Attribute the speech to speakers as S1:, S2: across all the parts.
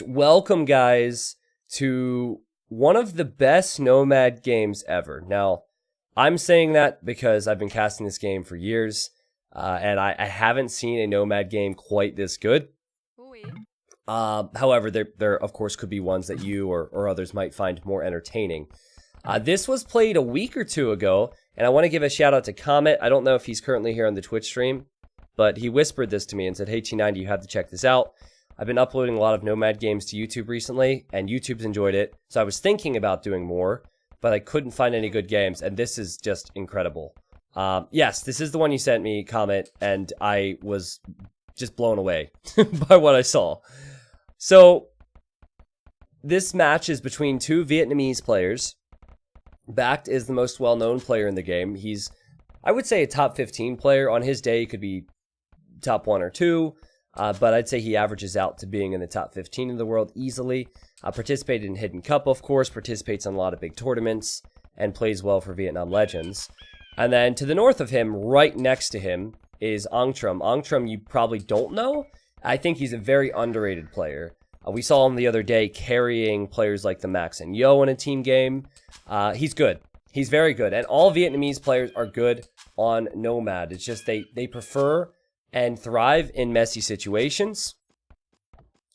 S1: Welcome, guys, to one of the best Nomad games ever. Now, I'm saying that because I've been casting this game for years, and I haven't seen a Nomad game quite this good. However, there of course could be ones that you or others might find more entertaining. This was played a week or two ago, and I want to give a shout out to Comet. I don't know if he's currently here on the Twitch stream, but he whispered this to me and said, "Hey T90, you have to check this out." I've been uploading a lot of Nomad games to YouTube recently, and YouTube's enjoyed it, so I was thinking about doing more, but I couldn't find any good games, and this is just incredible. Yes, this is the one you sent me, Comet, and I was just blown away by what I saw. So, this match is between two Vietnamese players. Bact is the most well-known player in the game. He's, I would say, a top 15 player. On his day, he could be top 1 or 2. But I'd say he averages out to being in the top 15 in the world easily. Participated in Hidden Cup, of course, participates in a lot of big tournaments, and plays well for Vietnam Legends. And then to the north of him, right next to him, is Angtrum. Angtrum you probably don't know. I think he's a very underrated player. We saw him the other day carrying players like the Max and Yo in a team game. He's good. He's very good. And all Vietnamese players are good on Nomad. It's just they prefer and thrive in messy situations.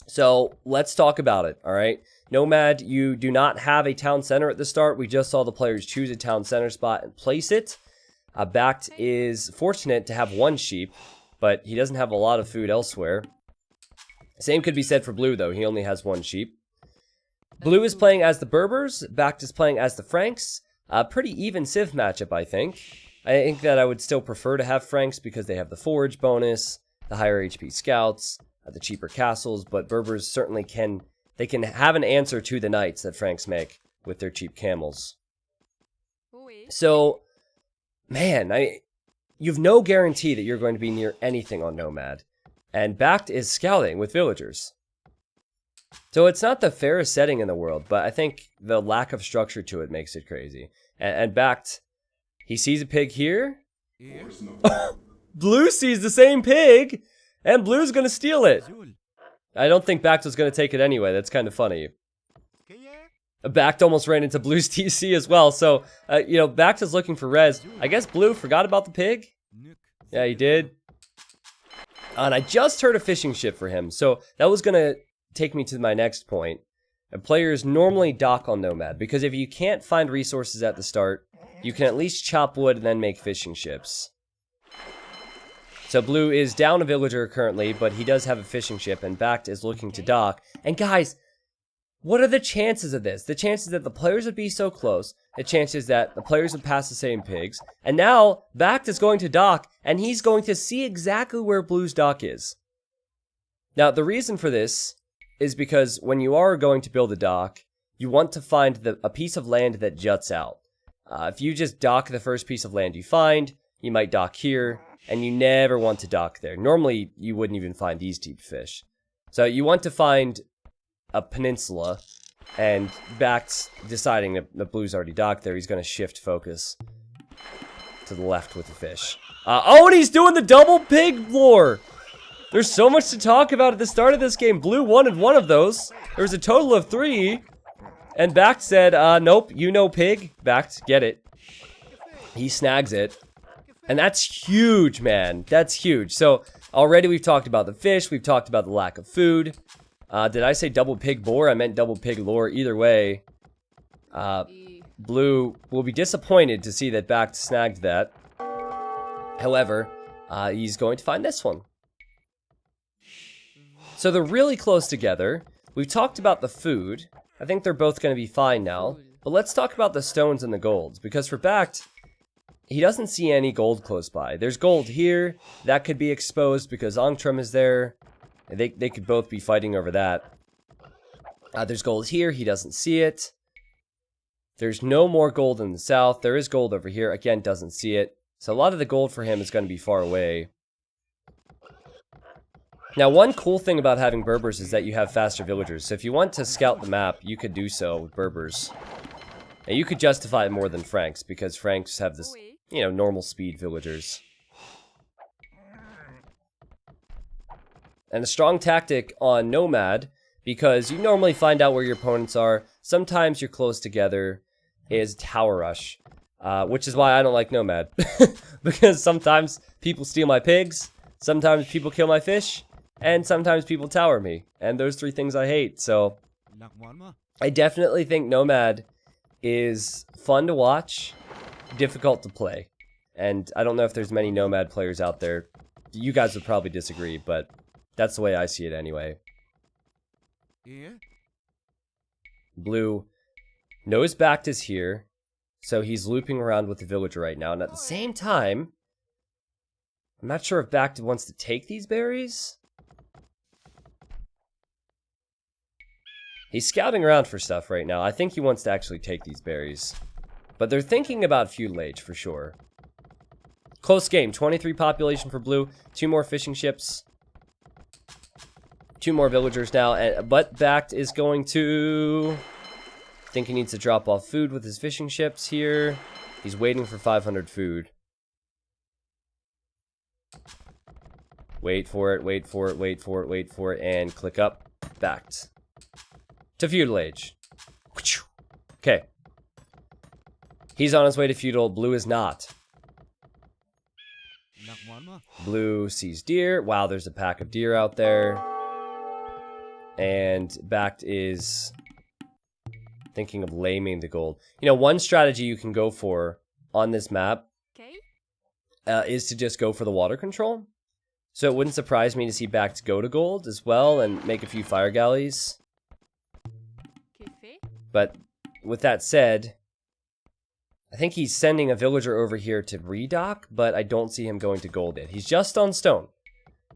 S1: So let's talk about it, all right? Nomad, you do not have a town center at the start. We just saw the players choose a town center spot and place it. Bact is fortunate to have 1 sheep, but he doesn't have a lot of food elsewhere. Same could be said for Blue, though. He only has 1 sheep. Blue is playing as the Berbers. Bact is playing as the Franks. A pretty even Civ matchup, I think. I think that I would still prefer to have Franks because they have the forage bonus, the higher HP scouts, the cheaper castles, but Berbers certainly can have an answer to the knights that Franks make with their cheap camels. So, man, you've no guarantee that you're going to be near anything on Nomad, and Bact is scouting with villagers. So it's not the fairest setting in the world, but I think the lack of structure to it makes it crazy. And Bact, he sees a pig here. Blue sees the same pig, and Blue's gonna steal it. I don't think Bact was gonna take it anyway. That's kind of funny. Bact almost ran into Blue's TC as well. So, Bact is looking for res. I guess Blue forgot about the pig. Yeah, he did. And I just heard a fishing ship for him. So that was gonna take me to my next point. Players normally dock on Nomad because if you can't find resources at the start, you can at least chop wood and then make fishing ships. So Blue is down a villager currently, but he does have a fishing ship, and Bact is looking to dock. And guys, what are the chances of this? The chances that the players would be so close, the chances that the players would pass the same pigs, and now Bact is going to dock, and he's going to see exactly where Blue's dock is. Now, the reason for this is because when you are going to build a dock, you want to find a piece of land that juts out. If you just dock the first piece of land you find, you might dock here, and you never want to dock there. Normally, you wouldn't even find these deep fish. So you want to find a peninsula, and Bact's deciding that Blue's already docked there. He's going to shift focus to the left with the fish. And he's doing the double pig lore! There's so much to talk about at the start of this game. Blue wanted 1 of those. There was a total of 3. And Bact said, nope, you know pig. Bact, get it. He snags it. And that's huge, man. That's huge. So, already we've talked about the fish. We've talked about the lack of food. Did I say double pig boar? I meant double pig lore. Either way, Blue will be disappointed to see that Bact snagged that. However, he's going to find this one. So they're really close together. We've talked about the food. I think they're both going to be fine now. But let's talk about the stones and the golds. Because for Bact, he doesn't see any gold close by. There's gold here. That could be exposed because Angtrum is there. They could both be fighting over that. There's gold here. He doesn't see it. There's no more gold in the south. There is gold over here. Again, doesn't see it. So a lot of the gold for him is going to be far away. Now, one cool thing about having Berbers is that you have faster villagers. So if you want to scout the map, you could do so with Berbers. And you could justify it more than Franks, because Franks have this, normal speed villagers. And a strong tactic on Nomad, because you normally find out where your opponents are. Sometimes you're close together. Is tower rush, which is why I don't like Nomad. Because sometimes people steal my pigs, sometimes people kill my fish, and sometimes people tower me. And those 3 things I hate. So I definitely think Nomad is fun to watch, difficult to play. And I don't know if there's many Nomad players out there. You guys would probably disagree, but that's the way I see it anyway. Blue knows Bact is here, so he's looping around with the villager right now. And at the same time, I'm not sure if Bact wants to take these berries. He's scouting around for stuff right now. I think he wants to actually take these berries. But they're thinking about feudal age for sure. Close game. 23 population for blue. 2 more fishing ships. 2 more villagers now. But Bact is going to... I think he needs to drop off food with his fishing ships here. He's waiting for 500 food. Wait for it, wait for it, wait for it, wait for it, and click up. Bact. To feudal age. Okay. He's on his way to feudal. Blue is not. Blue sees deer. Wow, there's a pack of deer out there. And Bact is thinking of laming the gold. You know, one strategy you can go for on this map is to just go for the water control. So it wouldn't surprise me to see Bact go to gold as well and make a few fire galleys. But with that said, I think he's sending a villager over here to redock, but I don't see him going to gold yet. He's just on stone.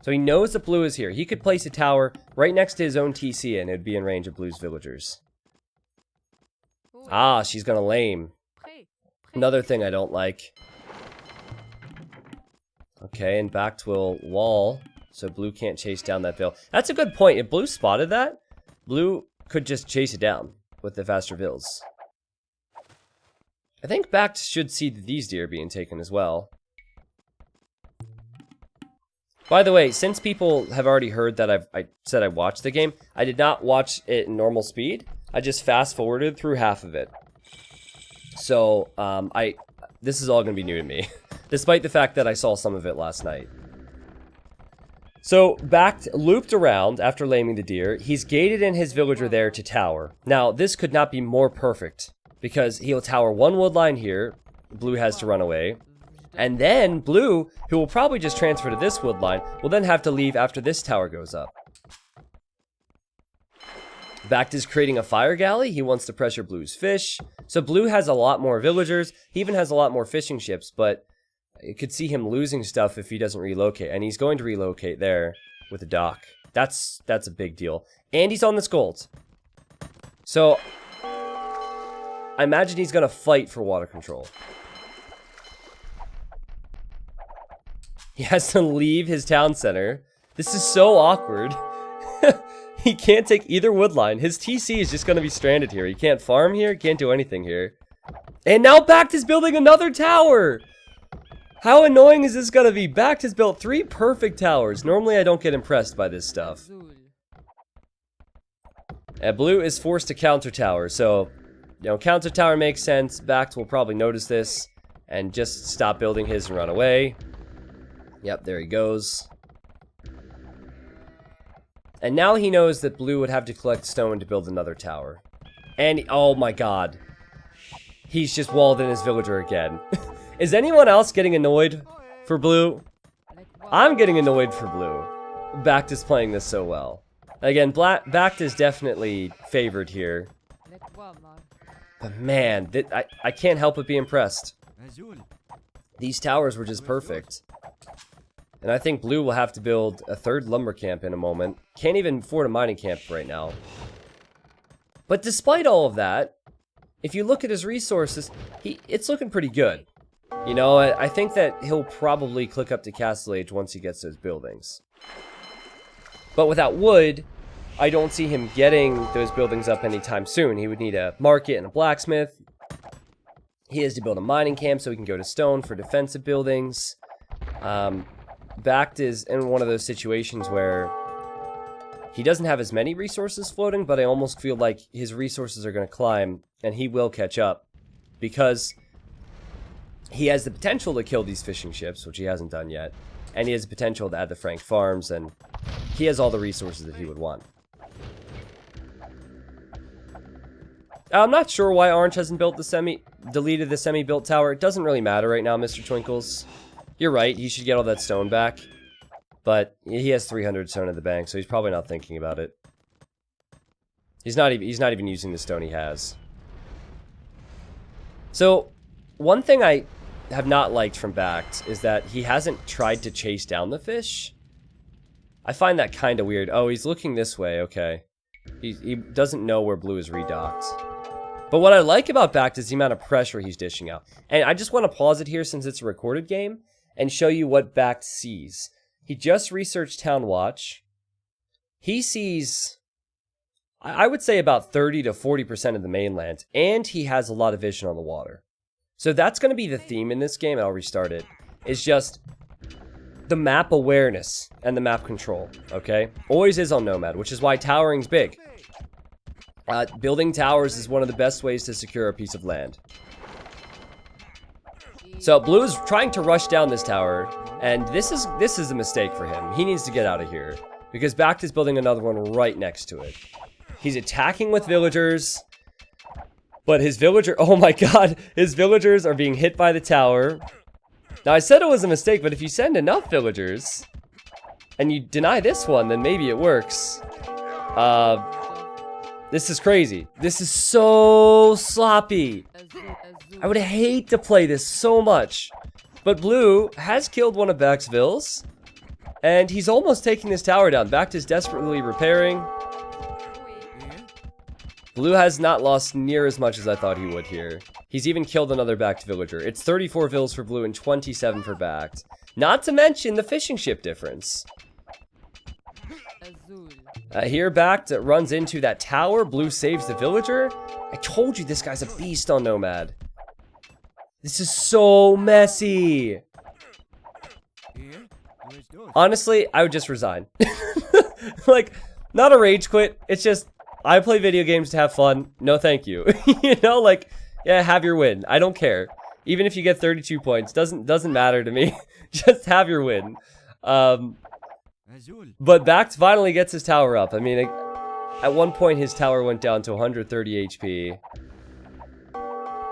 S1: So he knows that blue is here. He could place a tower right next to his own TC and it'd be in range of blue's villagers. Ah, she's gonna lame. Another thing I don't like. Okay, and Bact will wall, so blue can't chase down that bill. That's a good point. If blue spotted that, blue could just chase it down with the faster vills. I think Bact should see these deer being taken as well. By the way, since people have already heard that I said I watched the game, I did not watch it in normal speed. I just fast forwarded through half of it. So, this is all going to be new to me. Despite the fact that I saw some of it last night. So, Bact looped around after laming the deer. He's gated in his villager there to tower. Now, this could not be more perfect. Because he'll tower one wood line here. Blue has to run away. And then blue, who will probably just transfer to this wood line, will then have to leave after this tower goes up. Bact is creating a fire galley. He wants to pressure blue's fish. So blue has a lot more villagers. He even has a lot more fishing ships, but you could see him losing stuff if he doesn't relocate. And he's going to relocate there with a dock. That's a big deal. And he's on this gold. So I imagine he's going to fight for water control. He has to leave his town center. This is so awkward. He can't take either wood line. His TC is just going to be stranded here. He can't farm here. Can't do anything here. And now Bact is building another tower. How annoying is this going to be? Bact has built 3 perfect towers. Normally I don't get impressed by this stuff. And blue is forced to counter tower. So, you know, counter tower makes sense. Bact will probably notice this and just stop building his and run away. Yep, there he goes. And now he knows that blue would have to collect stone to build another tower. And, oh my god. He's just walled in his villager again. Is anyone else getting annoyed for blue? I'm getting annoyed for blue. Bact is playing this so well. Again, Bact is definitely favored here. But man, I can't help but be impressed. These towers were just perfect. And I think blue will have to build a 3rd lumber camp in a moment. Can't even afford a mining camp right now. But despite all of that, if you look at his resources, it's looking pretty good. You know, I think that he'll probably click up to Castle Age once he gets those buildings. But without wood, I don't see him getting those buildings up anytime soon. He would need a market and a blacksmith. He has to build a mining camp so he can go to stone for defensive buildings. Bact is in one of those situations where He doesn't have as many resources floating, but I almost feel like his resources are going to climb, and he will catch up. Because he has the potential to kill these fishing ships, which he hasn't done yet. And he has the potential to add the Frank farms, and he has all the resources that he would want. I'm not sure why Orange hasn't deleted the semi-built tower. It doesn't really matter right now, Mr. Twinkles. You're right, he should get all that stone back. But he has 300 stone in the bank, so he's probably not thinking about it. He's not even using the stone he has. So, one thing I have not liked from Backed is that he hasn't tried to chase down the fish. I find that kind of weird. Oh, he's looking this way, okay. He doesn't know where blue is redocked. But what I like about Backed is the amount of pressure he's dishing out. And I just want to pause it here since it's a recorded game and show you what Backed sees. He just researched Town Watch. He sees, I would say, about 30 to 40% of the mainland. And he has a lot of vision on the water. So that's going to be the theme in this game, and I'll restart it. It's just the map awareness and the map control, okay? Always is on Nomad, which is why towering's big. Building towers is one of the best ways to secure a piece of land. So blue is trying to rush down this tower, and this is a mistake for him. He needs to get out of here, because Backed is building another one right next to it. He's attacking with villagers, but his oh my god, his villagers are being hit by the tower. Now I said it was a mistake, but if you send enough villagers, and you deny this one, then maybe it works. This is crazy. This is so sloppy. I would hate to play this so much. But blue has killed one of Back's vills, and he's almost taking this tower down. Backed is desperately repairing. Blue has not lost near as much as I thought he would here. He's even killed another Backed villager. It's 34 vills for blue and 27 for Backed. Not to mention the fishing ship difference. Here Backed runs into that tower. Blue saves the villager. I told you this guy's a beast on Nomad. This is so messy. Honestly, I would just resign. Like, not a rage quit. It's just, I play video games to have fun. No, thank you. You know, like, yeah, have your win. I don't care. Even if you get 32 points, doesn't matter to me. Just have your win. But Backed finally gets his tower up. I mean, at one point his tower went down to 130 HP.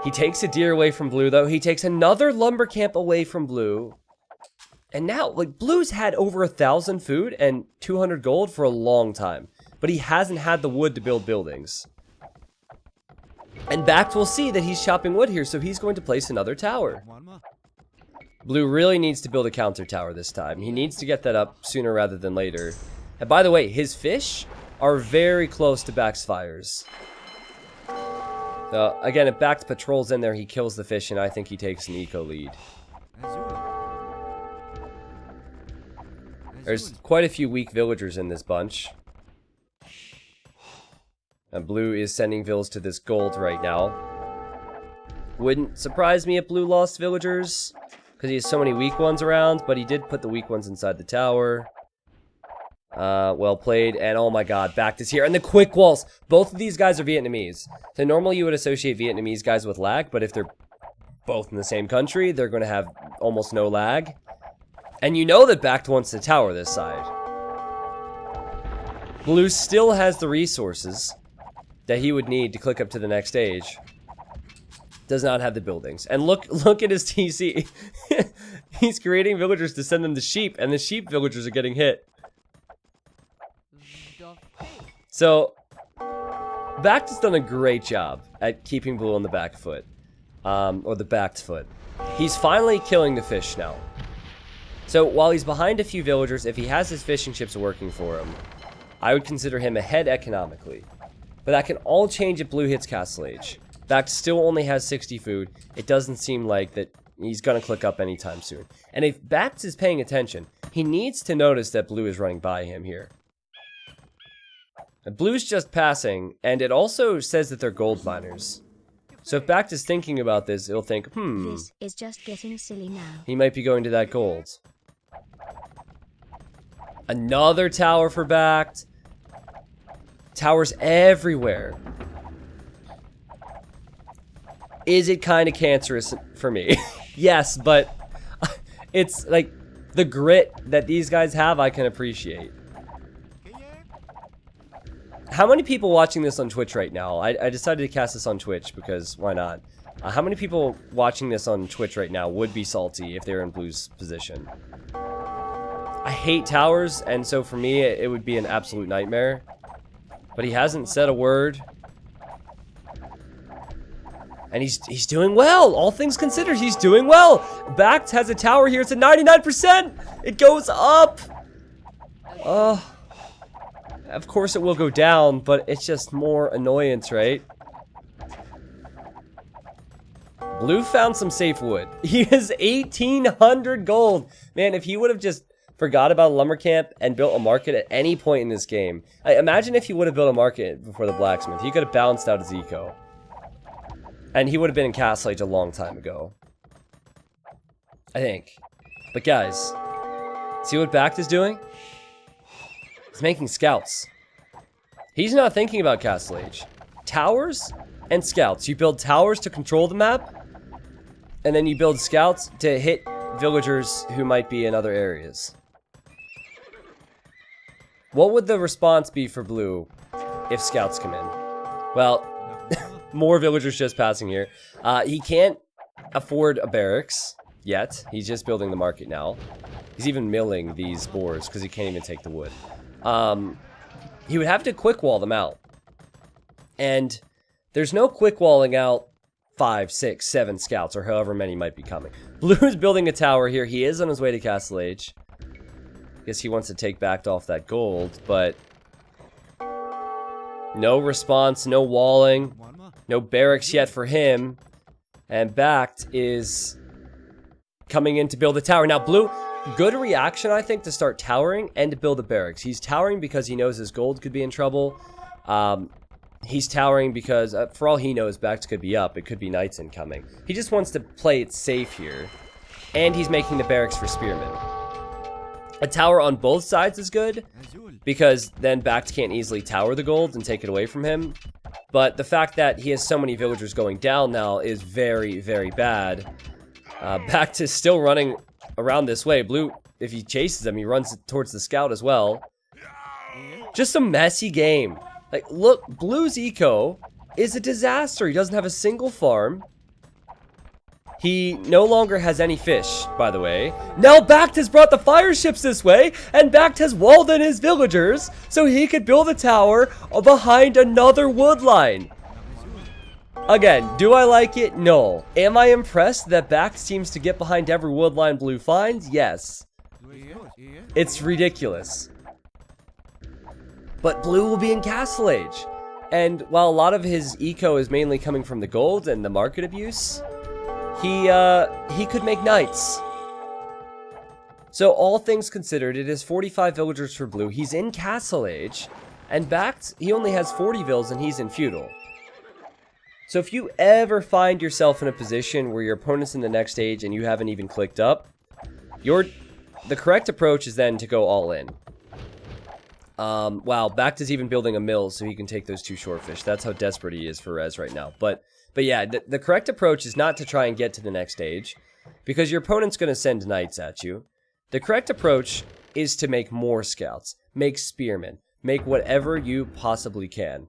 S1: He takes a deer away from blue, though. He takes another lumber camp away from blue. And now, like, blue's had over 1,000 food and 200 gold for a long time. But he hasn't had the wood to build buildings. And Backed will see that he's chopping wood here, so he's going to place another tower. Blue really needs to build a counter tower this time. He needs to get that up sooner rather than later. And by the way, his fish are very close to Back's fires. Again, if Backed patrols in there, he kills the fish, and I think he takes an eco lead. There's quite a few weak villagers in this bunch. And blue is sending vills to this gold right now. Wouldn't surprise me if blue lost villagers, because he has so many weak ones around, but he did put the weak ones inside the tower. Well played, and oh my god, Backed is here, and the quick walls! Both of these guys are Vietnamese. So normally you would associate Vietnamese guys with lag, but if they're both in the same country, they're going to have almost no lag. And you know that Backed wants to tower this side. Blue still has the resources that he would need to click up to the next stage. Does not have the buildings. And look at his TC. He's creating villagers to send them the sheep, and the sheep villagers are getting hit. So, Backed has done a great job at keeping blue on the back foot. Or the backed foot. He's finally killing the fish now. So, while he's behind a few villagers, if he has his fishing ships working for him, I would consider him ahead economically. But that can all change if blue hits Castle Age. Backed still only has 60 food. It doesn't seem like that he's going to click up anytime soon. And if Backed is paying attention, he needs to notice that blue is running by him here. And blue's just passing, and it also says that they're gold miners. So if Backed is thinking about this, it'll think,
S2: This is just getting silly now.
S1: He might be going to that gold. Another tower for Backed. Towers everywhere. Is it kind of cancerous for me? Yes, but it's like the grit that these guys have, I can appreciate. How many people watching this on Twitch right now? I decided to cast this on Twitch because why not? How many people watching this on Twitch right now would be salty if they were in Blue's position? I hate towers, and so for me, it would be an absolute nightmare. But he hasn't said a word. And he's doing well. All things considered, he's doing well. Backed has a tower here. It's at 99%. It goes up. Of course it will go down, but it's just more annoyance, right? Blue found some safe wood. He has 1,800 gold. Man, if he would have just forgot about a lumber camp and built a market at any point in this game. Imagine if he would have built a market before the blacksmith. He could have balanced out his eco. And he would have been in Castle Age a long time ago. I think. But guys, see what Backed is doing? He's making scouts. He's not thinking about Castle Age. Towers and scouts. You build towers to control the map. And then you build scouts to hit villagers who might be in other areas. What would the response be for Blue if scouts come in? Well, more villagers just passing here. He can't afford a barracks yet. He's just building the market now. He's even milling these boars because he can't even take the wood. He would have to quick wall them out. And there's no quick walling out 5, 6, 7 scouts or however many might be coming. Blue is building a tower here. He is on his way to Castle Age. Guess he wants to take Backed off that gold, but no response, no walling, no barracks yet for him. And Backed is coming in to build a tower. Now, Blue, good reaction, I think, to start towering and to build a barracks. He's towering because he knows his gold could be in trouble. He's towering because, for all he knows, Backed could be up. It could be knights incoming. He just wants to play it safe here. And he's making the barracks for spearmen. A tower on both sides is good, because then Backed can't easily tower the gold and take it away from him. But the fact that he has so many villagers going down now is very, very bad. Backed is still running around this way. Blue, if he chases him, he runs towards the scout as well. Just a messy game. Like, look, Blue's eco is a disaster. He doesn't have a single farm. He no longer has any fish, by the way. Now Backed has brought the fire ships this way, and Backed has walled in his villagers so he could build a tower behind another wood line. Again, do I like it? No. Am I impressed that Backed seems to get behind every wood line Blue finds? Yes. It's ridiculous. But Blue will be in Castle Age. And while a lot of his eco is mainly coming from the gold and the market abuse, he could make knights. So all things considered, it is 45 villagers for Blue. He's in Castle Age, and Backed, he only has 40 vills and he's in feudal. So if you ever find yourself in a position where your opponent's in the next stage and you haven't even clicked up, the correct approach is then to go all in. Wow, Backed is even building a mill so he can take those 2 shortfish. That's how desperate he is for res right now. But yeah, the correct approach is not to try and get to the next stage, because your opponent's going to send knights at you. The correct approach is to make more scouts, make spearmen, make whatever you possibly can.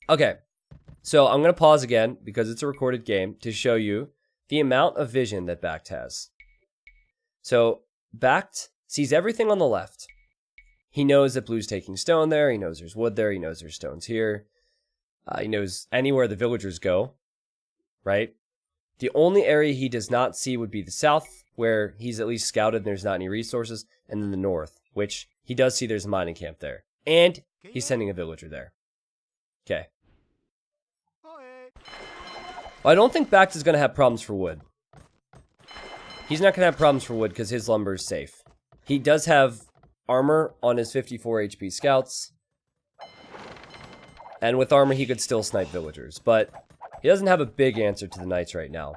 S1: Okay, so I'm going to pause again, because it's a recorded game, to show you the amount of vision that Backed has. So, Backed sees everything on the left. He knows that Blue's taking stone there, he knows there's wood there, he knows there's stones here. He knows anywhere the villagers go, right? The only area he does not see would be the south, where he's at least scouted and there's not any resources, and then the north, which he does see there's a mining camp there. And he's sending a villager there. Okay. Well, I don't think Backed is going to have problems for wood. He's not going to have problems for wood because his lumber is safe. He does have armor on his 54 HP scouts. And with armor, he could still snipe villagers. But he doesn't have a big answer to the knights right now.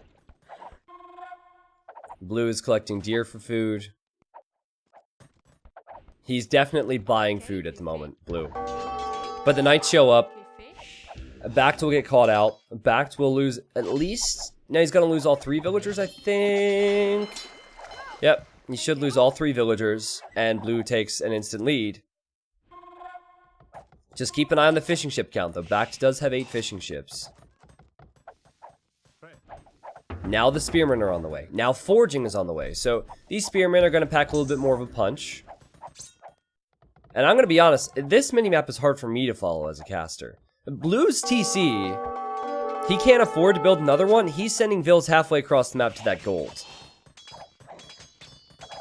S1: Blue is collecting deer for food. He's definitely buying food at the moment, Blue. But the knights show up. Bact will get caught out. Bact will lose at least... No, he's going to lose all 3 villagers, I think. Yep, he should lose all 3 villagers. And blue takes an instant lead. Just keep an eye on the fishing ship count, though. Bact does have 8 fishing ships. Now the spearmen are on the way. Now forging is on the way. So these spearmen are going to pack a little bit more of a punch. And I'm going to be honest, this minimap is hard for me to follow as a caster. Blue's TC, he can't afford to build another one. He's sending vills halfway across the map to that gold.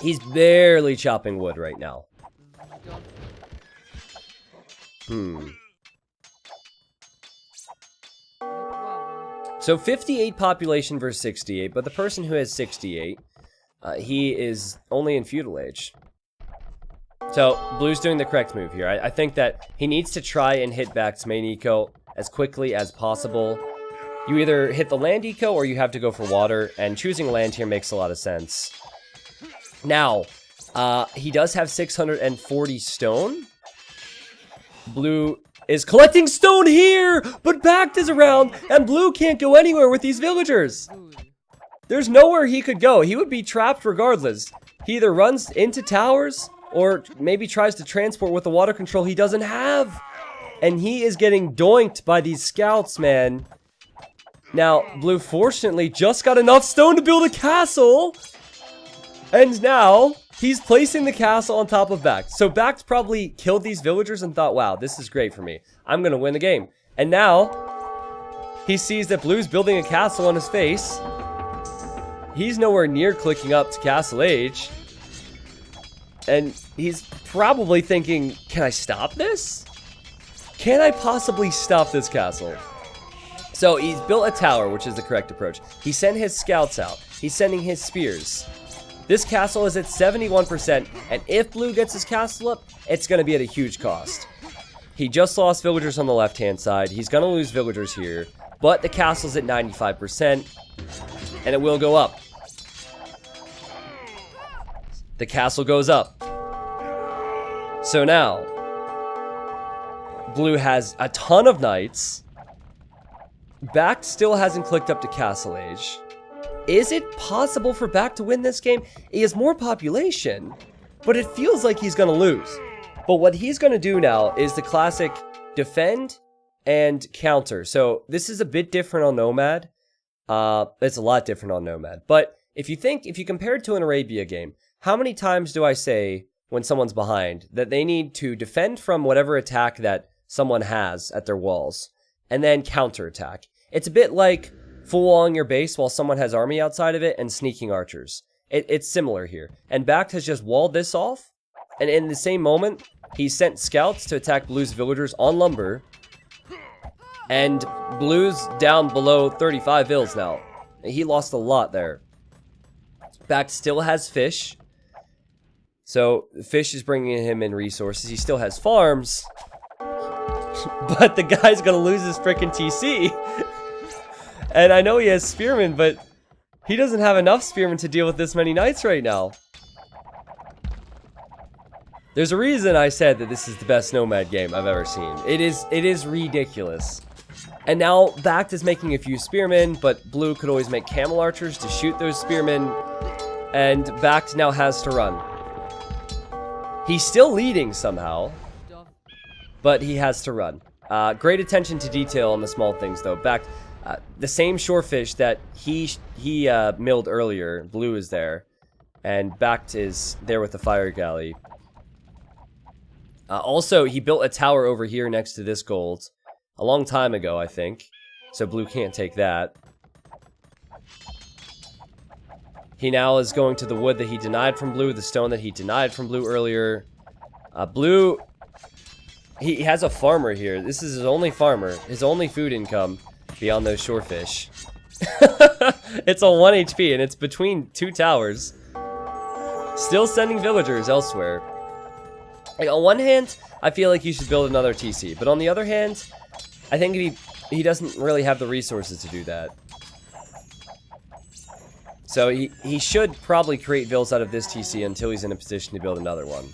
S1: He's barely chopping wood right now. So 58 population versus 68, but the person who has 68, he is only in feudal age. So blue's doing the correct move here. I think that he needs to try and hit Bact's main eco as quickly as possible. You either hit the land eco or you have to go for water, and choosing land here makes a lot of sense. Now, he does have 640 stone. Blue is collecting stone here, but Bact is around, and blue can't go anywhere with these villagers. There's nowhere he could go. He would be trapped regardless. He either runs into towers, or maybe tries to transport with the water control he doesn't have. And he is getting doinked by these scouts, man. Now, blue fortunately just got enough stone to build a castle. And now, he's placing the castle on top of Bact. So Bact probably killed these villagers and thought, wow, this is great for me. I'm going to win the game. And now, he sees that blue's building a castle on his face. He's nowhere near clicking up to castle age. And he's probably thinking, can I stop this? Can I possibly stop this castle? So he's built a tower, which is the correct approach. He sent his scouts out. He's sending his spears. This castle is at 71%, and if blue gets his castle up, it's going to be at a huge cost. He just lost villagers on the left-hand side. He's going to lose villagers here, but the castle's at 95%, and it will go up. The castle goes up. So now, blue has a ton of knights. Bact still hasn't clicked up to castle age. Is it possible for Bact to win this game? He has more population, but it feels like he's going to lose. But what he's going to do now is the classic defend and counter. So this is a bit different on Nomad. It's a lot different on Nomad. But if you compare it to an Arabia game, how many times do I say when someone's behind that they need to defend from whatever attack that someone has at their walls and then counterattack? It's a bit like full walling your base while someone has army outside of it and sneaking archers. It's similar here. And Bact has just walled this off, and in the same moment, he sent scouts to attack blue's villagers on lumber, and blue's down below 35 vills now. He lost a lot there. Bact still has fish. So, fish is bringing him in resources. He still has farms. But the guy's gonna lose his frickin' TC. And I know he has spearmen, but he doesn't have enough spearmen to deal with this many knights right now. There's a reason I said that this is the best Nomad game I've ever seen. It is ridiculous. And now Bact is making a few spearmen, but blue could always make camel archers to shoot those spearmen. And Bact now has to run. He's still leading somehow, but he has to run. Great attention to detail on the small things, though. Bact, the same shorefish that he milled earlier, blue is there, and Bact is there with the fire galley. Also, he built a tower over here next to this gold a long time ago, I think, so blue can't take that. He now is going to the wood that he denied from blue, the stone that he denied from blue earlier. Blue, he has a farmer here. This is his only farmer, his only food income beyond those shorefish. It's on 1 HP, and it's between 2 towers. Still sending villagers elsewhere. Like, on one hand, I feel like he should build another TC, but on the other hand, I think he doesn't really have the resources to do that. So he should probably create vills out of this TC until he's in a position to build another one.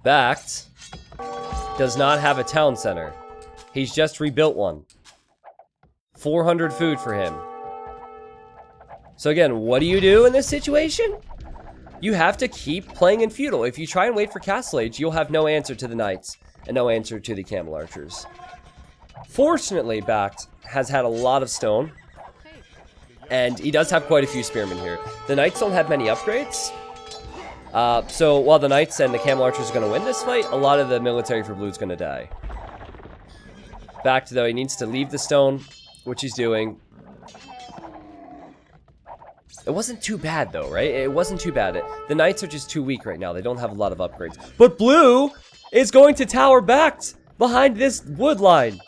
S1: Backed does not have a town center. He's just rebuilt one. 400 food for him. So again, what do you do in this situation? You have to keep playing in feudal. If you try and wait for Castle Age, you'll have no answer to the knights and no answer to the camel archers. Fortunately, Backed has had a lot of stone, and he does have quite a few spearmen here. The knights don't have many upgrades, so while the knights and the camel archers are going to win this fight, a lot of the military for blue is going to die. Backed, though, he needs to leave the stone, which he's doing. It wasn't too bad, though, right? It wasn't too bad. The knights are just too weak right now. They don't have a lot of upgrades. But blue is going to tower Backed behind this wood line.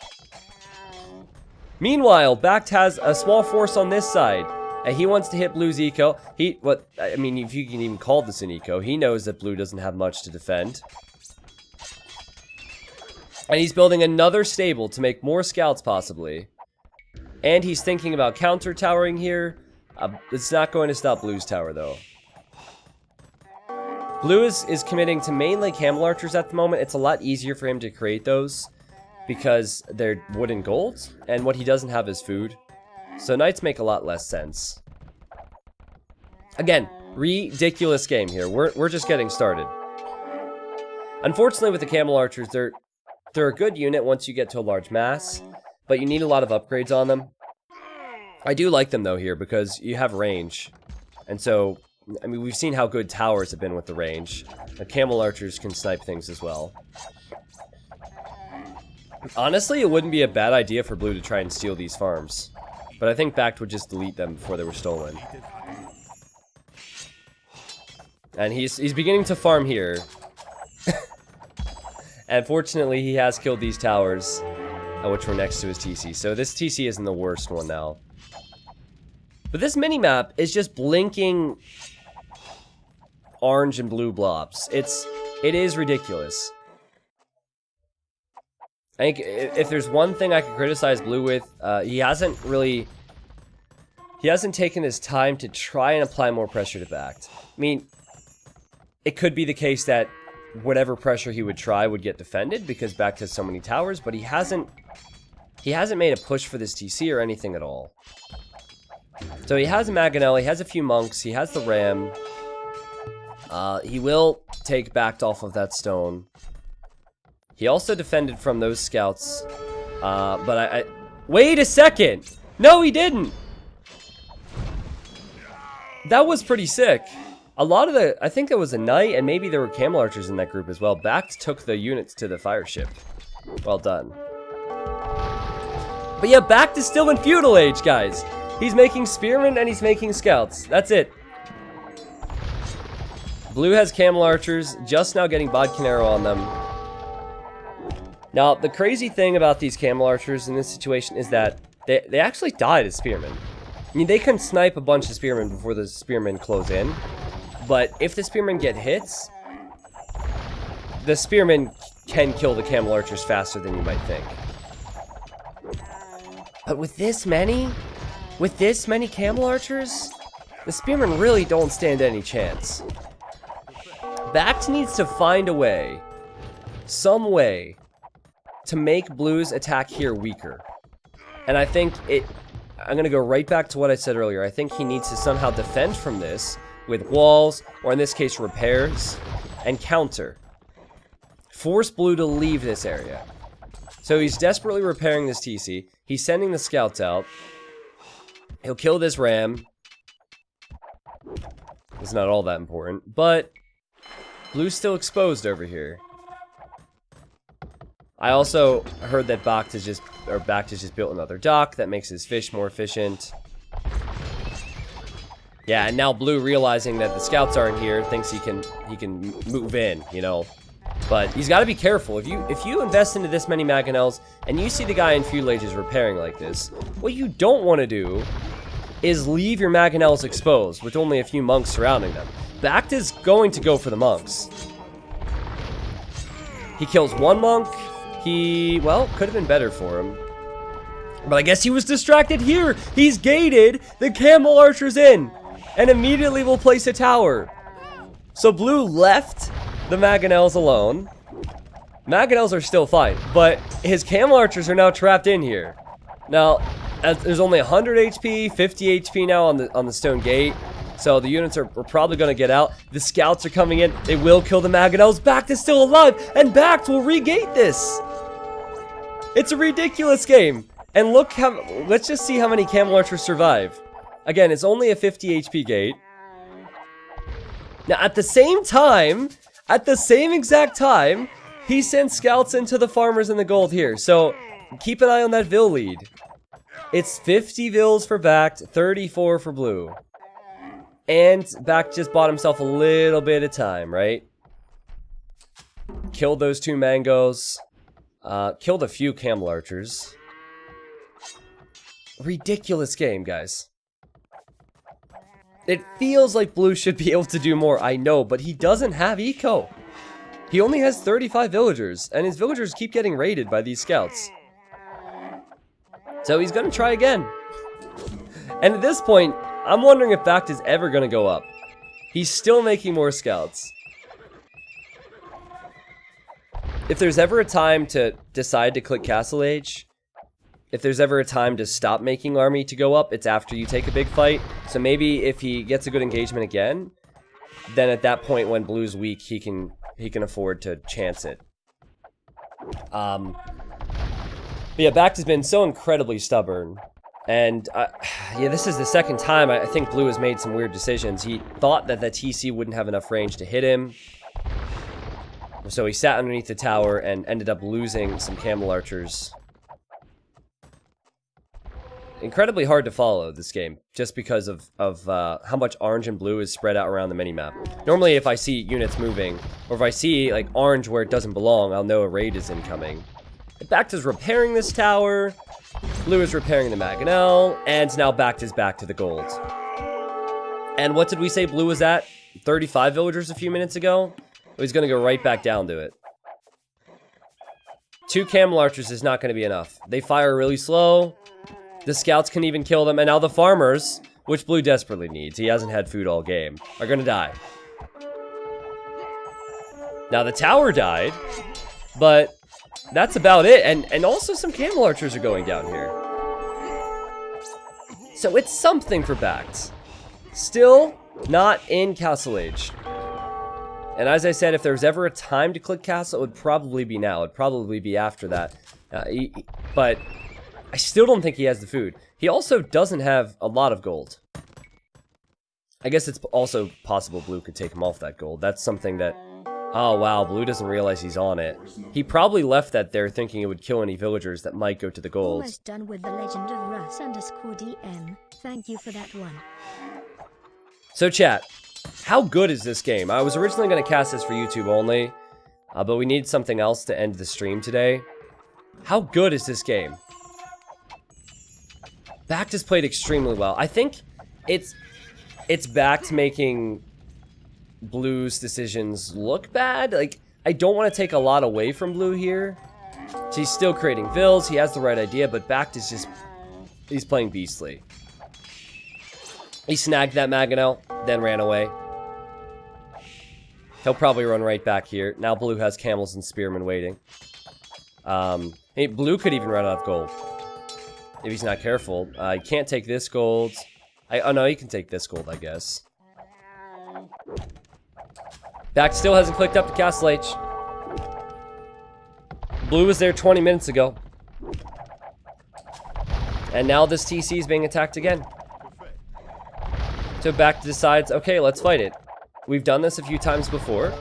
S1: Meanwhile, Backed has a small force on this side, and he wants to hit blue's eco. I mean, if you can even call this an eco, he knows that blue doesn't have much to defend. And he's building another stable to make more scouts, possibly. And he's thinking about counter-towering here. It's not going to stop blue's tower, though. Blue is committing to mainly camel archers at the moment. It's a lot easier for him to create those because they're wood and gold, and what he doesn't have is food. So knights make a lot less sense. Again, ridiculous game here. We're just getting started. Unfortunately, with the camel archers, they're a good unit once you get to a large mass, but you need a lot of upgrades on them. I do like them, though, here, because you have range. And so, I mean, we've seen how good towers have been with the range. The camel archers can snipe things as well. Honestly, it wouldn't be a bad idea for blue to try and steal these farms. But I think Backed would just delete them before they were stolen. And he's beginning to farm here. And fortunately, he has killed these towers, which were next to his TC. So this TC isn't the worst one now. But this mini-map is just blinking orange and blue blobs. It is ridiculous. I think if there's one thing I could criticize blue with, he hasn't taken his time to try and apply more pressure to Backed. I mean, it could be the case that whatever pressure he would try would get defended because Backed has so many towers, but he hasn't made a push for this TC or anything at all. So he has a Mangonel, he has a few monks, he has the ram. He will take Backed off of that stone. He also defended from those scouts. But wait a second! No, he didn't! That was pretty sick. A lot of I think there was a knight, and maybe there were camel archers in that group as well. Backed took the units to the fire ship. Well done. But yeah, Backed is still in feudal age, guys. He's making spearmen and he's making scouts. That's it. Blue has camel archers, just now getting bodkin arrow on them. Now, the crazy thing about these camel archers in this situation is that they actually died as spearmen. I mean, they can snipe a bunch of spearmen before the spearmen close in. But if the spearmen get hits, the spearmen can kill the camel archers faster than you might think. But with this many camel archers, the spearmen really don't stand any chance. Backed needs to find a way, some way, to make blue's attack here weaker. And I think I'm going to go right back to what I said earlier. I think he needs to somehow defend from this with walls, or in this case repairs, and counter. Force blue to leave this area. So he's desperately repairing this TC. He's sending the scouts out. He'll kill this ram. It's not all that important, but blue's still exposed over here. I also heard that Backed has just built another dock that makes his fish more efficient. Yeah, and now blue, realizing that the scouts aren't here, thinks he can move in, you know. But he's got to be careful. If you invest into this many Mangonels and you see the guy in feudal ages repairing like this, what you don't want to do is leave your Mangonels exposed with only a few monks surrounding them. Backed is going to go for the monks. He kills one monk. Well, could have been better for him. But I guess he was distracted here. He's gated the camel archers in and immediately will place a tower. So blue left the Mangonels alone. Mangonels are still fine, but his camel archers are now trapped in here. Now, there's only 100 HP, 50 HP now on the stone gate. So the units are probably going to get out. The scouts are coming in. They will kill the Mangonels. Bact is still alive, and Bact will regate this. It's a ridiculous game. And look how, let's just see how many camel archers survive. Again, it's only a 50 HP gate. Now, at the same time, at the same exact time, he sends scouts into the farmers and the gold here. So keep an eye on that Vil lead. It's 50 Vils for Bact, 34 for blue. And Bact just bought himself a little bit of time, right? Killed those 2 mangoes. Killed a few camel archers. Ridiculous game, guys. It feels like blue should be able to do more, I know, but he doesn't have eco. He only has 35 villagers, and his villagers keep getting raided by these scouts. So he's gonna try again. And at this point, I'm wondering if Bact is ever gonna go up. He's still making more scouts. If there's ever a time to decide to click Castle Age, if there's ever a time to stop making army to go up, it's after you take a big fight. So maybe if he gets a good engagement again, then at that point when blue's weak, he can afford to chance it. But yeah, Bact has been so incredibly stubborn. And yeah, this is the second time I think blue has made some weird decisions. He thought that the TC wouldn't have enough range to hit him. So he sat underneath the tower and ended up losing some camel archers. Incredibly hard to follow this game, just because of how much orange and blue is spread out around the minimap. Normally, if I see units moving, or if I see like orange where it doesn't belong, I'll know a raid is incoming. Bact is repairing this tower, blue is repairing the Mangonel, and now Bact is back to the gold. And what did we say blue was at? 35 villagers a few minutes ago? He's going to go right back down to it. 2 camel archers is not going to be enough. They fire really slow. The scouts can even kill them. And now the farmers, which blue desperately needs, he hasn't had food all game, are going to die. Now the tower died, but that's about it. And also some camel archers are going down here. So it's something for Bact. Still not in Castle Age. And as I said, if there was ever a time to click Castle, it would probably be now. It would probably be after that. But I still don't think he has the food. He also doesn't have a lot of gold. I guess it's also possible blue could take him off that gold. That's something that... Oh, wow, blue doesn't realize he's on it. He probably left that there thinking it would kill any villagers that might go to the gold.
S2: Almost done with the Legend of Russ_DM. Thank you for that one.
S1: So chat, how good is this game? I was originally going to cast this for YouTube only, but we need something else to end the stream today. How good is this game? Bact has played extremely well. I think it's Bact making blue's decisions look bad. Like, I don't want to take a lot away from blue here. So he's still creating Vils. He has the right idea, but Bact is just... He's playing beastly. He snagged that Mangonel, then ran away. He'll probably run right back here. Now blue has camels and spearmen waiting. Hey, blue could even run out of gold. If he's not careful. He can't take this gold. Oh no, he can take this gold, I guess. Bact still hasn't clicked up to Castle H. Blue was there 20 minutes ago. And now this TC is being attacked again. So Bact decides, okay, let's fight it. We've done this a few times before.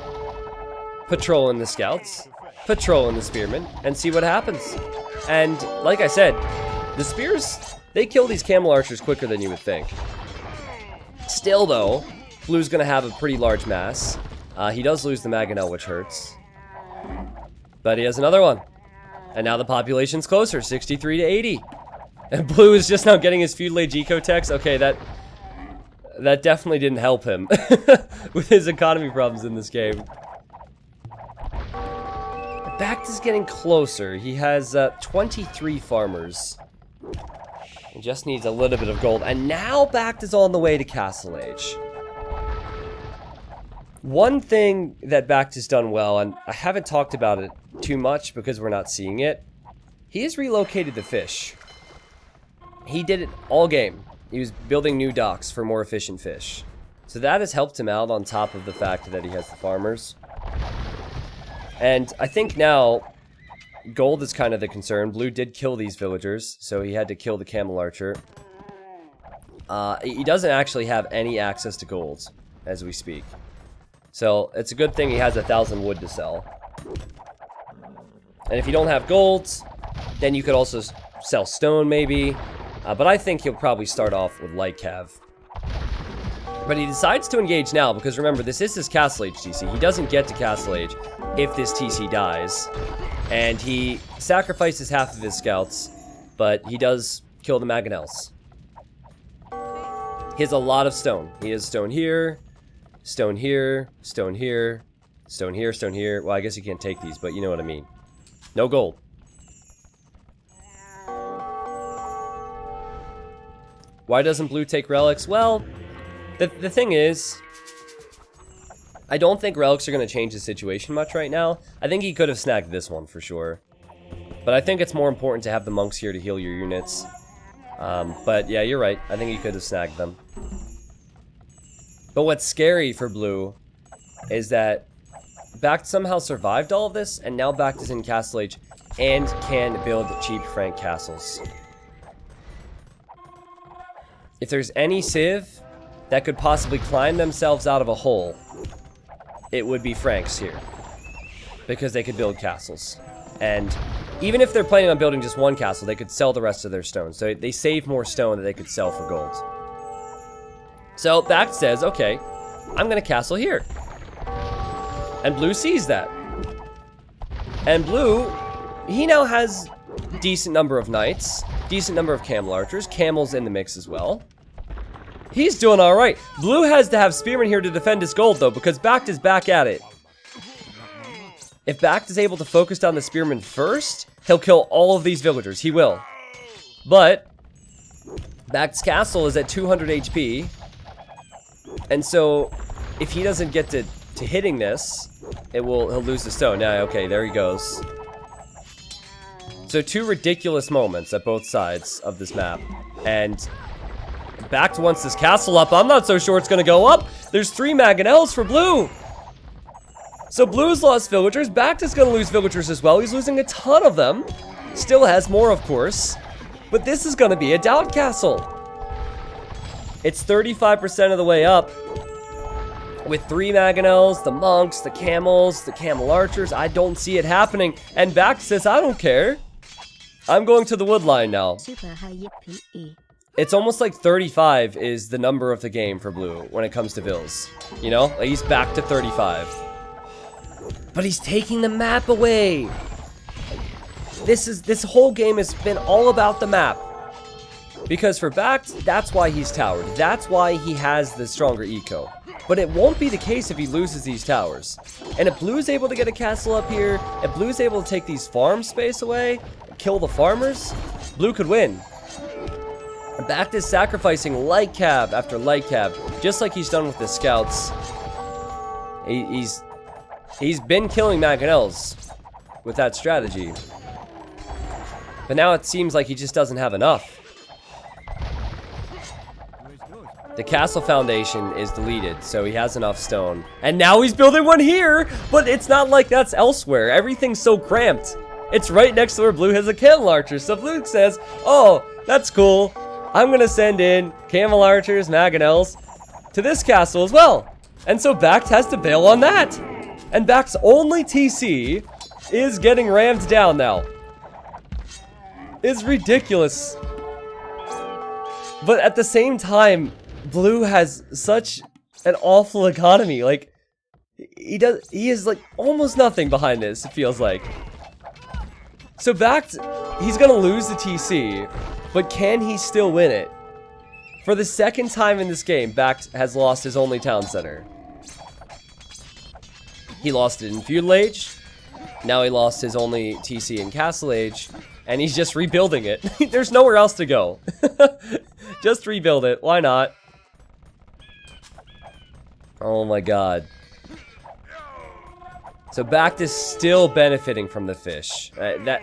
S1: Patrolling the scouts, patrolling the spearmen, and see what happens. And like I said, the spears, they kill these camel archers quicker than you would think. Still though, blue's gonna have a pretty large mass. He does lose the Mangonel, which hurts. But he has another one. And now the population's closer, 63 to 80. And blue is just now getting his feudal age eco text. Okay, that definitely didn't help him with his economy problems in this game. Bact is getting closer. He has 23 farmers. He just needs a little bit of gold. And now Bact is on the way to Castle Age. One thing that Bact has done well, and I haven't talked about it too much because we're not seeing it, he has relocated the fish. He did it all game. He was building new docks for more efficient fish. So that has helped him out on top of the fact that he has the farmers. And I think now, gold is kind of the concern. Blue did kill these villagers, so he had to kill the camel archer. He doesn't actually have any access to gold as we speak. So it's a good thing he has 1,000 wood to sell. And if you don't have gold, then you could also sell stone maybe. But I think he'll probably start off with light cav. But he decides to engage now because remember, this is his Castle Age TC. He doesn't get to Castle Age if this TC dies. And he sacrifices half of his scouts, but he does kill the Mangonels. He has a lot of stone. He has stone here, stone here, stone here, stone here, stone here. Well, I guess you can't take these, but you know what I mean. No gold. Why doesn't blue take relics? Well, the thing is, I don't think relics are going to change the situation much right now. I think he could have snagged this one for sure. But I think it's more important to have the monks here to heal your units. But yeah, you're right. I think he could have snagged them. But what's scary for blue is that Bact somehow survived all of this, and now Bact is in Castle Age and can build cheap Frank castles. If there's any civ that could possibly climb themselves out of a hole, it would be Franks here. Because they could build castles. And even if they're planning on building just one castle, they could sell the rest of their stone. So they save more stone that they could sell for gold. So Bact says, okay, I'm going to castle here. And blue sees that. And blue, he now has decent number of knights, decent number of camel archers, camels in the mix as well. He's doing all right. Blue has to have spearmen here to defend his gold though, because Bact is back at it. If Bact is able to focus down the spearmen first, he'll kill all of these villagers. He will. But Bact's castle is at 200 HP. And so if he doesn't get to hitting this, he'll lose the stone. Yeah, okay, there he goes. So two ridiculous moments at both sides of this map. And Bact wants this castle up. I'm not so sure it's going to go up. There's 3 Mangonels for blue. So blue's lost villagers. Bact is going to lose villagers as well. He's losing a ton of them. Still has more, of course. But this is going to be a doubt castle. It's 35% of the way up. With 3 Mangonels, the monks, the camels, the camel archers. I don't see it happening. And Bact says, I don't care. I'm going to the wood line now.
S2: Super high yippee.
S1: It's almost like 35 is the number of the game for blue when it comes to vills. You know? Like he's back to 35. But he's taking the map away. This whole game has been all about the map. Because for Bact, that's why he's towered. That's why he has the stronger eco. But it won't be the case if he loses these towers. And if blue's able to get a castle up here, if blue's able to take these farm space away, kill the farmers, blue could win. Bact is sacrificing light cab after light cab, just like he's done with the scouts. He's been killing Mangonels with that strategy. But now it seems like he just doesn't have enough. The castle foundation is deleted, so he has enough stone. And now he's building one here, but it's not like that's elsewhere. Everything's so cramped. It's right next to where blue has a camel archer. So blue says, oh, that's cool. I'm going to send in camel archers, Mangonels to this castle as well. And so Bact has to bail on that. And Bact's only TC is getting rammed down now. It's ridiculous. But at the same time, blue has such an awful economy. Like, he is like almost nothing behind this, it feels like. So Bact, he's gonna lose the TC, but can he still win it? For the second time in this game, Bact has lost his only town center. He lost it in Feudal Age, now he lost his only TC in Castle Age, and he's just rebuilding it. There's nowhere else to go. Just rebuild it, why not? Oh my god. So Bact is still benefiting from the fish. That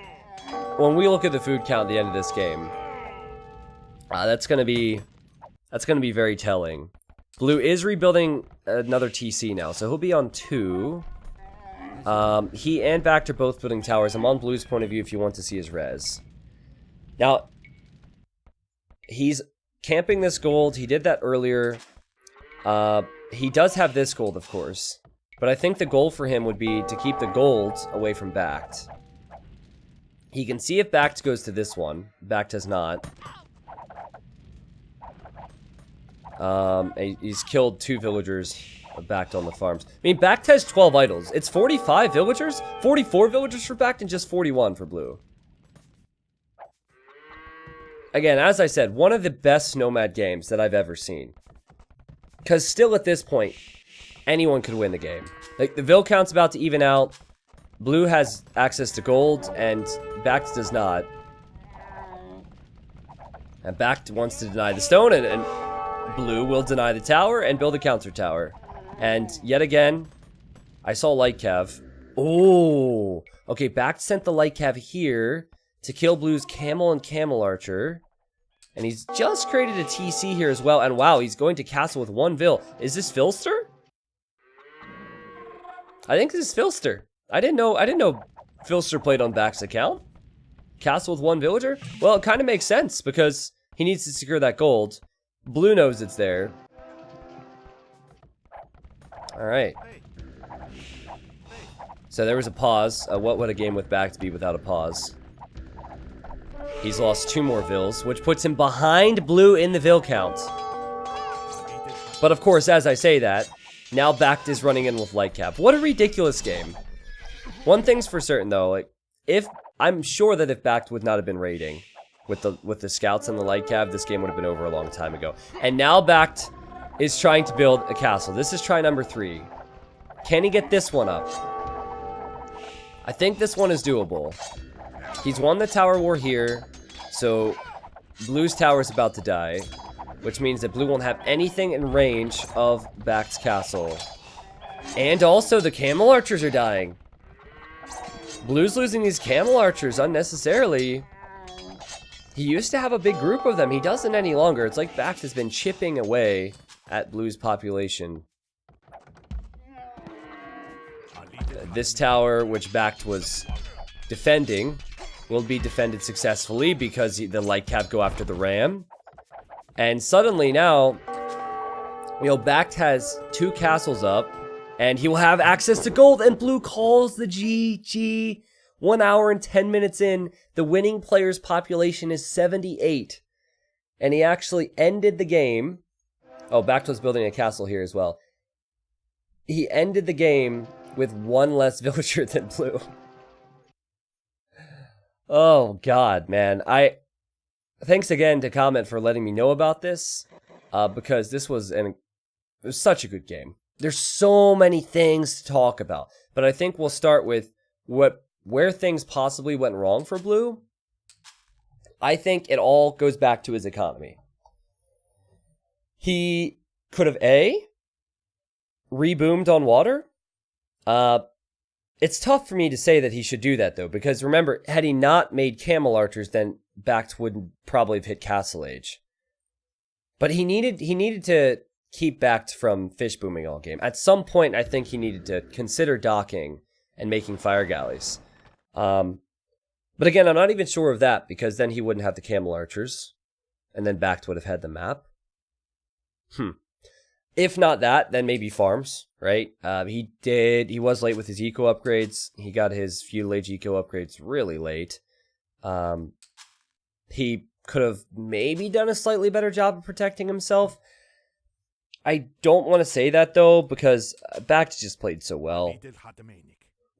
S1: when we look at the food count at the end of this game, that's gonna be very telling. Blue is rebuilding another TC now, so he'll be on 2. He and Bact are both building towers. I'm on Blue's point of view if you want to see his res. Now, he's camping this gold. He did that earlier. He does have this gold, of course. But I think the goal for him would be to keep the gold away from Bact. He can see if Bact goes to this one. Bact has not. He's killed 2 villagers Bact on the farms. I mean, Bact has 12 idols. It's 45 villagers, 44 villagers for Bact, and just 41 for Blue. Again, as I said, one of the best Nomad games that I've ever seen. Because still at this point, anyone could win the game. Like, the Vill count's about to even out. Blue has access to gold, and Bact does not. And Bact wants to deny the stone, and Blue will deny the tower and build a counter tower. And yet again, I saw light cav. Oh, okay, Bact sent the light cav here to kill Blue's camel and camel archer. And he's just created a TC here as well. And wow, he's going to castle with 1 Vill. Is this Filster? I think this is Filster. I didn't know Filster played on Bact's account. Castle with 1 villager? Well, it kind of makes sense because he needs to secure that gold. Blue knows it's there. Alright. So there was a pause. What would a game with Bact be without a pause? He's lost 2 more Vills, which puts him behind Blue in the Vill count. But of course, as I say that, now Bact is running in with light cap. What a ridiculous game. One thing's for certain though, like, I'm sure that if Bact would not have been raiding with the scouts and the light cab, this game would have been over a long time ago. And now Bact is trying to build a castle. This is try number 3. Can he get this one up? I think this one is doable. He's won the tower war here, so Blue's tower is about to die, which means that Blue won't have anything in range of Bact's castle. And also the camel archers are dying. Blue's losing these camel archers unnecessarily. He used to have a big group of them. He doesn't any longer. It's like Bact has been chipping away at Blue's population. This tower, which Bact was defending, will be defended successfully because the light cap go after the ram. And suddenly now, you know, Bact has 2 castles up, and he will have access to gold, and Blue calls the GG. 1 hour and 10 minutes in, the winning player's population is 78. And he actually ended the game. Oh, Bact was building a castle here as well. He ended the game with 1 less villager than Blue. Oh, God, man. Thanks again to Comment for letting me know about this, because this was it was such a good game. There's so many things to talk about, but I think we'll start with where things possibly went wrong for Blue. I think it all goes back to his economy. He could have reboomed on water. It's tough for me to say that he should do that though, because remember, had he not made camel archers, then Bact would probably have hit Castle Age. But he needed to keep Bact from fish booming all game. At some point, I think he needed to consider docking and making fire galleys. But again, I'm not even sure of that, because then he wouldn't have the camel archers, and then Bact would have had the map. If not that, then maybe farms, right? He was late with his eco upgrades. He got his feudal age eco upgrades really late. He could have maybe done a slightly better job of protecting himself. I don't want to say that though, because Bact just played so well.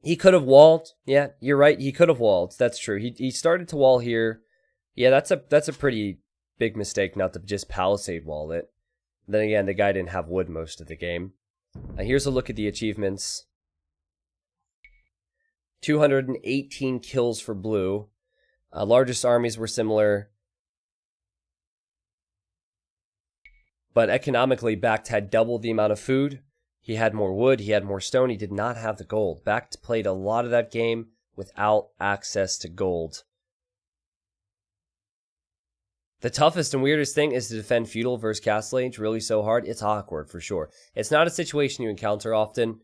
S1: He could have walled. Yeah, you're right. He could have walled. That's true. He started to wall here. Yeah, that's a pretty big mistake not to just palisade wall it. Then again, the guy didn't have wood most of the game. Here's a look at the achievements. 218 kills for Blue. Largest armies were similar. But economically, Bact had double the amount of food. He had more wood, he had more stone, he did not have the gold. Backed played a lot of that game without access to gold. The toughest and weirdest thing is to defend feudal versus castle age really so hard. It's awkward for sure. It's not a situation you encounter often,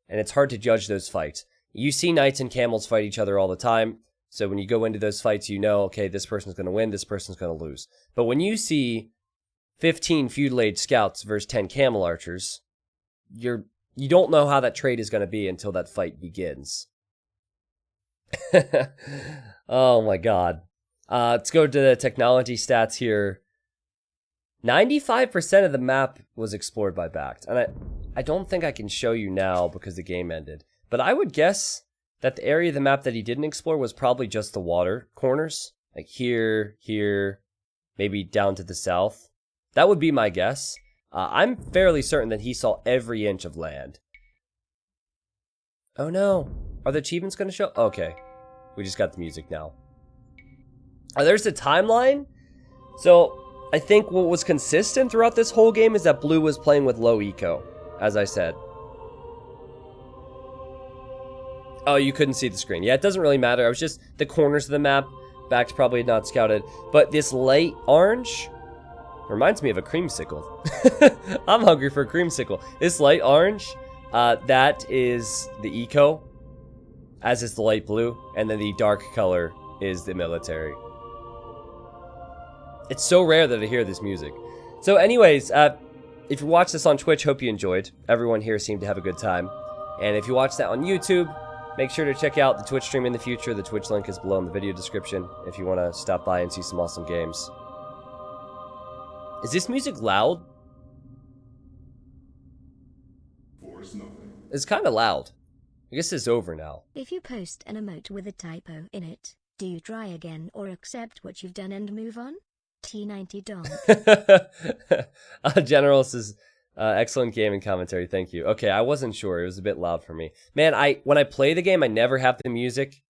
S1: and it's hard to judge those fights. You see knights and camels fight each other all the time, so when you go into those fights, you know, okay, this person's going to win, this person's going to lose. But when you see 15 feudal age scouts versus 10 camel archers, you don't know how that trade is going to be until that fight begins. Oh my god. Let's go to the technology stats here. 95% of the map was explored by Backed. And I don't think I can show you now because the game ended. But I would guess that the area of the map that he didn't explore was probably just the water corners. Like here, maybe down to the south. That would be my guess. I'm fairly certain that he saw every inch of land. Oh no. Are the achievements going to show? Okay. We just got the music now. There's the timeline. So I think what was consistent throughout this whole game is that blue was playing with low eco, as I said. Oh, you couldn't see the screen. Yeah, it doesn't really matter. I was just the corners of the map. Back's probably not scouted. But this light orange reminds me of a creamsicle. I'm hungry for a creamsicle. This light orange, that is the eco, as is the light blue. And then the dark color is the military. It's so rare that I hear this music. So anyways, if you watch this on Twitch, hope you enjoyed. Everyone here seemed to have a good time. And if you watch that on YouTube, make sure to check out the Twitch stream in the future. The Twitch link is below in the video description if you want to stop by and see some awesome games. Is this music loud? It's kind of loud. I guess it's over now.
S2: If you post an emote with a typo in it, do you try again or accept what you've done and move on? T90 Donk.
S1: General says, excellent game and commentary, thank you. Okay, I wasn't sure. It was a bit loud for me. Man, when I play the game, I never have the music